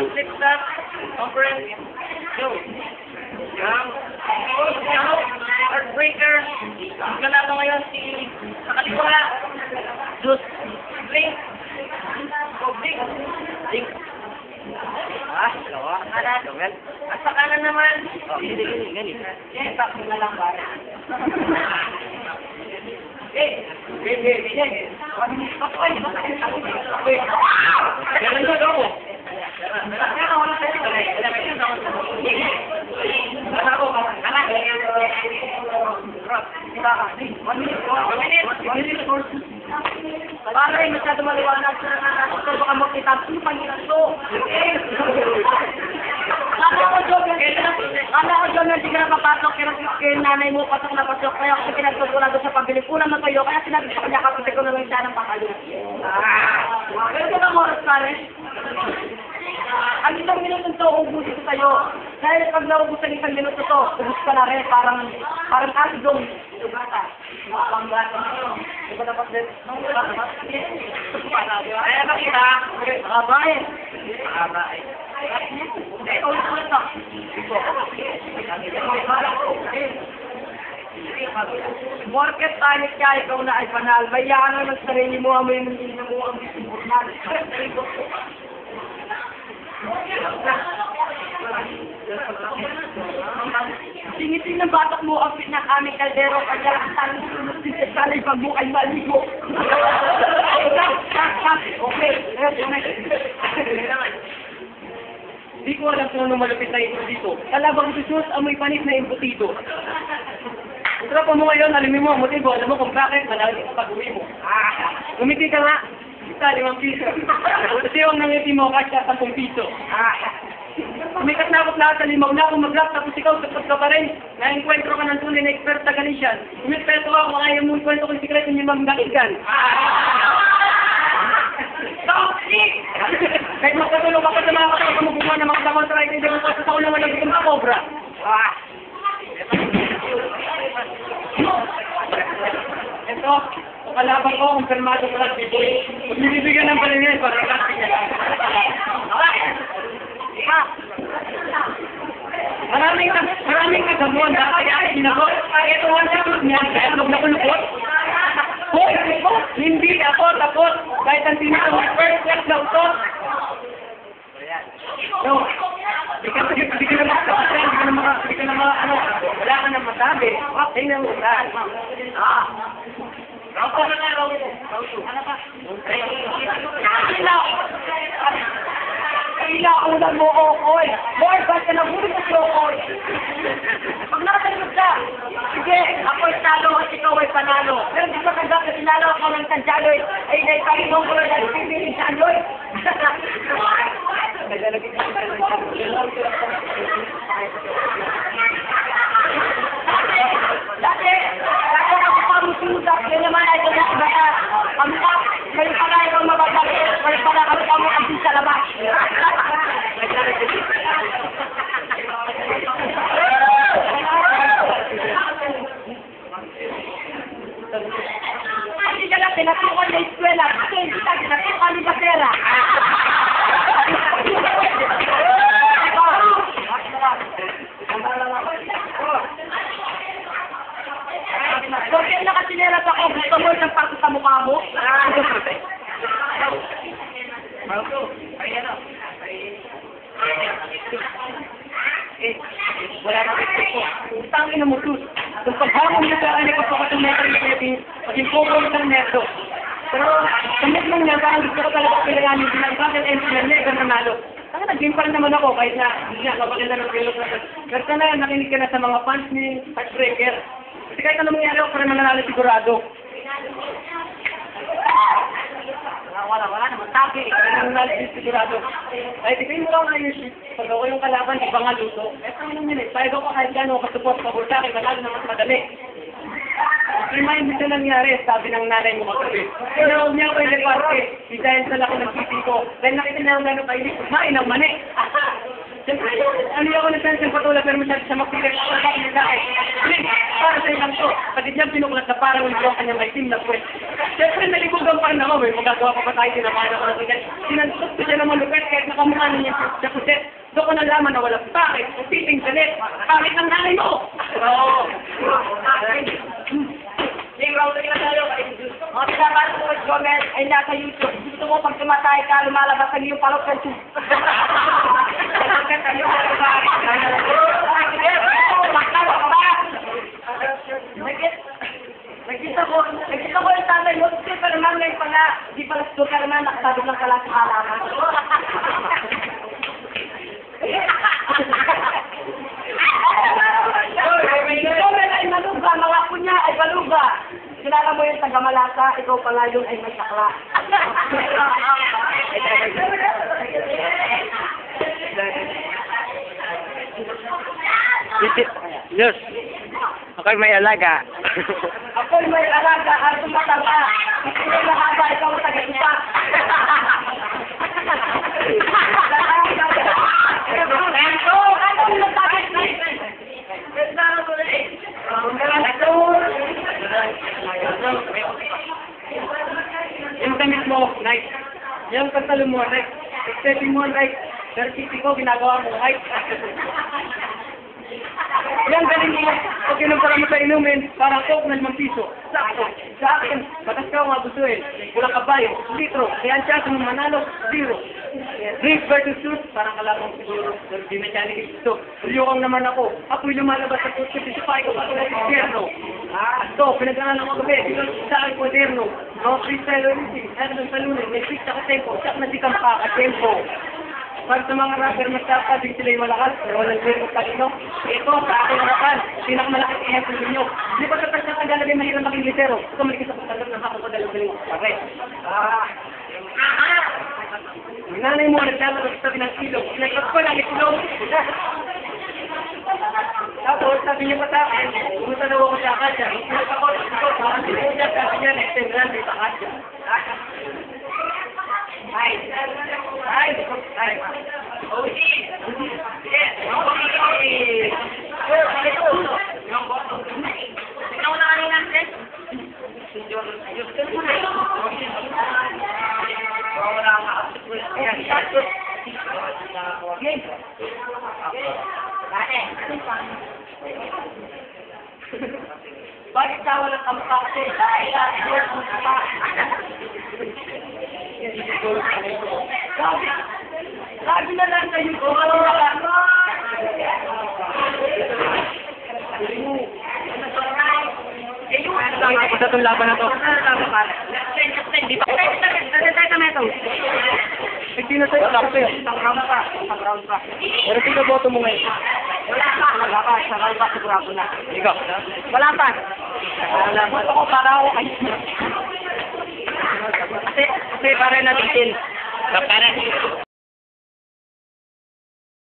ng flip-flop, conference, go. Heartbreaker, kalaban ngayon si sa kaliwa, Diyos, Blink, Blink. Dalawa. Kanan. At sa kanan naman, gini. Impact mo na lang ba? Ganun ko daw. Para rin masyado maliwanag sa ito, baka makita ko yung pangilan to. Kala ko, John, hindi ka na papasok, kaya nanay mo pasok na pasok, kaya ako pinagtutulado sa pabili. Kulang na kayo, kaya sinabi sa kanya, kapatid ko na lang siya ng pakalo. Pero ito ang oras, pare. Ang isang minuto to, ubusin ko sa'yo. Dahil pag naubos ang isang minuto to, ubus ka na rin, parang asidong. Bata. Ang bata. Diba dapat din? Ay, nakita. Abay. Ulit na. Morket tayo kaya ikaw na ay panal. Bayaan na ng sarili mo, amoy ng hindi mo ang bisiburnal. Singitin ng batak mo ang pinakaming kaldero kaya ang tanong sunod din sa salay pag mo ay maligo. Okay. Di ko alam kung ano malupit na ito dito. Kalabang Jesus, amoy panis na imputido. Sarap mo ngayon, alimin mo ang motibo. Alam mo kung bakit manalagin sa pag-uwi mo. Gumiti ka nga. Isa, 5 piso. Kasi yung nangiti mo, kasya 10 piso. Sumikat na ako lahat sa limaw na ako mag-rap, tapos ikaw sapos ka pa rin. Na-enkwentro ka ng tunay na expert sa Galician. Umispeto ako, kaya mo enkwentro kong sikreto niyo mamdakigan. Toxic! Kahit magkatulog ako sa mga kasama mo gumawa ng mga demonstrate, hindi mo sa kaulaman ng gutom sa cobra. Ito, kalaban ko, kumpirmado sa rugby boy. Huwag nilibigyan ng palingin para rugby niya. Maraming kagamon, dapat ay ginagawa. Ito ang sagot niya, kaya huwag na kulukot. Hoy, hindi ako takot. Kahit ang tinito mo, first step na utot. No, di ka na makakapatay, di ka na wala ka na masabi. Okay na mo, Rauto na na, Rauto. Ano ba? Ilaunan mo, Okoy. Boy, ba't ka nabulit sa Okoy? Pag nakasagot ka, sige, ako'y talo at ikaw ay panalo. Pero di ba kagap na sinalo ako ng Sanjaloy, ay naipagimong ko na ng Pilipining Sanjaloy? Dati ako pamusudak, yun naman ay ito na bata. Pamukha, kayo pala ikaw mabagag, kayo pala kami kamo ang sa labas. Hindi ka lang pinatukan na eskwela, kasi hindi ka pinatukan ni Batera. Bakit nakasinerat ako? Gusto mo ng pagod sa mukha mo? Wala na gusto ko. Utangin na mo, sus. Kung paghamong nyo sa akin, kapag itong metro yung Philippines, maging pogo ng nerdo. Pero, samit lang niya, parang gusto ko talaga kailanganin din bakit MCL niya, ganun nalo. Saka nag-game pa rin naman ako, kahit na, hindi na, kapaganda ng pilot na. Pero sana, nakinig ka na sa mga fans ni Heartbreaker. Kasi kahit anong mangyari ako, parang mananalo sigurado. Wala naman taki. Parang mananalo sigurado. Kahit ikaw mo lang ayos, pag ako yung kalaban, iba nga luto. Eh, ano naman yun eh. Pahig ako kahit gano'n, kasuport, pabor sa akin, manalo na mas madali. Remind mo na nangyari, sabi ng nanay mo kagabi. Tinawag niya ako yung leparte, di dahil sa lako ng titi ko. Dahil nakita niya ang gano'n kayo, kumain ng mani. Siyempre, ano yung ako nagsansin patula, pero masyado siya magpilit. Bakit nila eh? para sa ilang to. Pati diyan pinuklat na parang yung ang kanyang may team na kwet. Siyempre, nalibugan pa rin ako. May magagawa pa ba tayo, sinamahan ako ng ganyan. Sinantok ko siya ng malupet kahit nakamukha niya sa kuset. Doon ko nalaman na walang bakit. Kung piting salit, bakit ang nanay mo? Oo. Hey, round na tayo. O, pinapalo ko yung comment ay nasa YouTube. Gusto mo pag tumatay ka, lumalabas ang iyong palok ng tube. Nakita ko yung tatay mo, Superman ngayon pala. Di pala Superman, nakasabit lang pala sa halaman. Superman ay maluga, mga kunya ay maluga. Kilala mo yung taga-Malasa, ikaw pala yung ay may sakla. Diyos, ako'y may alaga. Ako'y may alaga at tumataba. Ikaw mahaba, ikaw ang taga-ipa. Yung damit mo, nice. Yung pantalon mo, nice. Stepping mo, nice. Pero titi ko, ginagawa mo, nice. Yan, galing mo. Pag kinumpara mo sa inumin, parang coke na 5 piso. Sakto. Sa akin, batas ka ang abusuin. Kulang kabayo, litro. Kaya ang chance mo manalo, 0. Drink versus shoot, parang kalabang siguro. Pero di na siya gusto. Riyokang naman ako. Ako'y lumalabas sa kurso, disipay ko patulad ng gobyerno. Ito, pinag-aaral ako gabi. Dito sa aking kwaderno. Mga freestyle racing. Ano ng salunin, may fix ako tempo. Siyak na sikang pa, tempo. Para sa mga rapper na sapagin sila'y malakas, pero walang kwento talino. Ito, sa aking harapan, pinakamalaking ehemplo ninyo. Hindi ba sa personal ang galagay mahirang maging litero? Ito malikas sa pagtanggap ng hapon ko dalawang galing pare. Yung nanay mo, naglalaro sa tabi ng ilog. Pinagkat ko lang itlog. Tapos, sabi niya pa sa akin, pumunta daw ako sa Akasya. Pumunta ako, parang sinuja, sabi niya, next time lang, sa Akasya. Ay! Oji! Yes! Ikaw na kanina, Chris? Wala ka. Bakit ka walang kampakse? Dahil sabi na lang kayo ko. Sa itong laban na to. Sino sa'yo? Isang round pa. Pero sino boto mo ngayon? Wala pa. Isang round pa, sigurado na. Ikaw? Wala pa. Boto ko para ako kayo. Kasi para natin. Para.